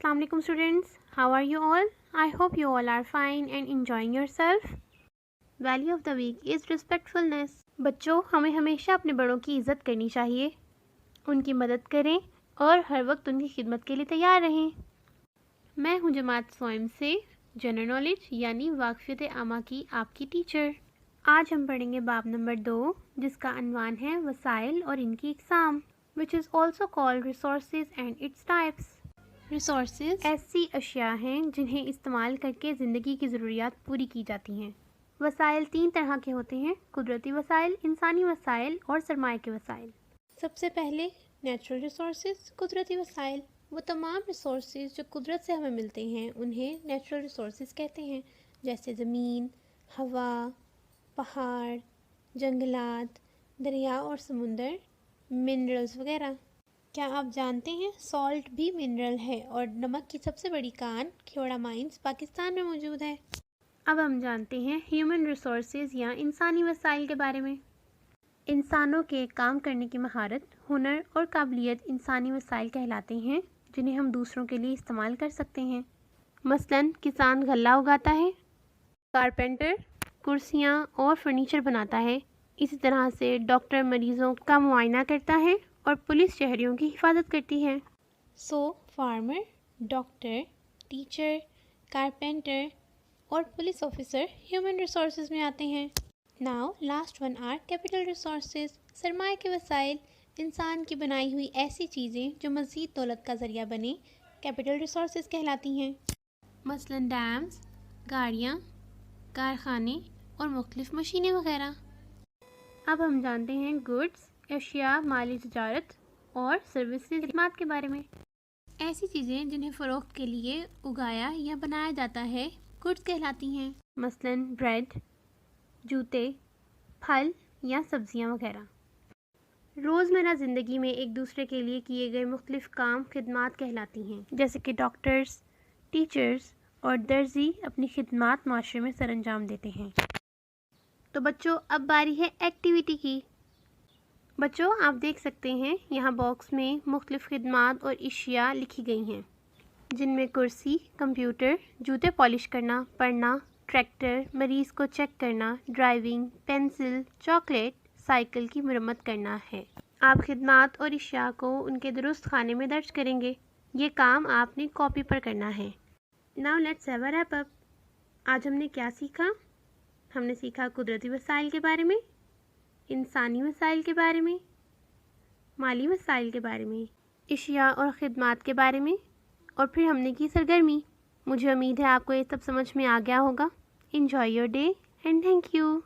Assalamu alaikum students. How are you all? I hope you all are fine and enjoying yourself. Value of the week is respectfulness. बच्चों, हमें हमेशा अपने बड़ों की इज़्ज़त करनी चाहिए, उनकी मदद करें और हर वक्त उनकी खिदमत के लिए तैयार रहें। मैं हूं जमात स्वयं से जनरल नॉलेज यानी वाक़फ़ियत आमा की आपकी टीचर। आज हम पढ़ेंगे बाब नंबर 2 जिसका अनवान है वसाइल और इनकी इक़साम, which is also called resources and its types. Resources ऐसी अशिया हैं जिन्हें इस्तेमाल करके ज़िंदगी की ज़रूरियात पूरी की जाती हैं। वसाइल 3 तरह के होते हैं: कुदरती वसाइल, इंसानी वसाइल और सरमाए के वसाइल। सबसे पहले नेचुरल रिसोर्सेज, कुदरती वसाइल। वो तमाम रिसोर्सेज जो कुदरत से हमें मिलते हैं उन्हें नेचुरल रिसोर्सेज कहते हैं, जैसे ज़मीन, हवा, पहाड़, जंगलात, दरिया और समुंदर, मिनरल्स वगैरह। क्या आप जानते हैं सॉल्ट भी मिनरल है और नमक की सबसे बड़ी कान ख्योड़ा माइंस पाकिस्तान में मौजूद है। अब हम जानते हैं ह्यूमन रिसोर्सेज या इंसानी वसाइल के बारे में। इंसानों के काम करने की महारत, हुनर और काबिलियत इंसानी वसाइल कहलाते हैं जिन्हें हम दूसरों के लिए इस्तेमाल कर सकते हैं। मसलन किसान गल्ला उगाता है, कारपेंटर कुर्सियाँ और फर्नीचर बनाता है, इसी तरह से डॉक्टर मरीज़ों का मुआयना करता है और पुलिस शहरियों की हिफाजत करती है। So farmer, doctor, teacher, carpenter और पुलिस ऑफिसर ह्यूमन रिसोर्सेज में आते हैं। Now last one are capital resources, सरमाए के वसाइल, इंसान की बनाई हुई ऐसी चीज़ें जो मज़ीद दौलत का ज़रिया बने, कैपिटल रिसोर्सेज कहलाती हैं। मसलन डैम्स, गाड़ियाँ, कारखाने और मुख्तलिफ मशीनें वगैरह। अब हम जानते हैं गुड्स, अशिया, माली तजारत और सर्विसेज खिदमत के बारे में। ऐसी चीज़ें जिन्हें फ़रोख्त के लिए उगाया या बनाया जाता है गुड्स कहलाती हैं, मसलन ब्रेड, जूते, फल या सब्ज़ियाँ वगैरह। रोज़मर्रा ज़िंदगी में एक दूसरे के लिए किए गए मुख्तलिफ काम खिदमत कहलाती हैं, जैसे कि डॉक्टर्स, टीचर्स और दर्जी अपनी खिदमत माशरे में सरअंजाम देते हैं। तो बच्चों, अब बारी है एक्टिविटी की। बच्चों, आप देख सकते हैं यहाँ बॉक्स में मुख्तलिफ खिदमत और अशिया लिखी गई हैं, जिनमें कुर्सी, कंप्यूटर, जूते पॉलिश करना, पढ़ना, ट्रैक्टर, मरीज़ को चेक करना, ड्राइविंग, पेंसिल, चॉकलेट, साइकिल की मरम्मत करना है। आप खिदमत और अशिया को उनके दुरुस्त खाने में दर्ज करेंगे। ये काम आपने कॉपी पर करना है। Now let's have a wrap up. आज हमने क्या सीखा? हमने सीखा कुदरती वसाइल के बारे में, इंसानी वसाइल के बारे में, माली वसाइल के बारे में, अशिया और खिदमत के बारे में, और फिर हमने की सरगर्मी। मुझे उम्मीद है आपको ये सब समझ में आ गया होगा। Enjoy your day and thank you.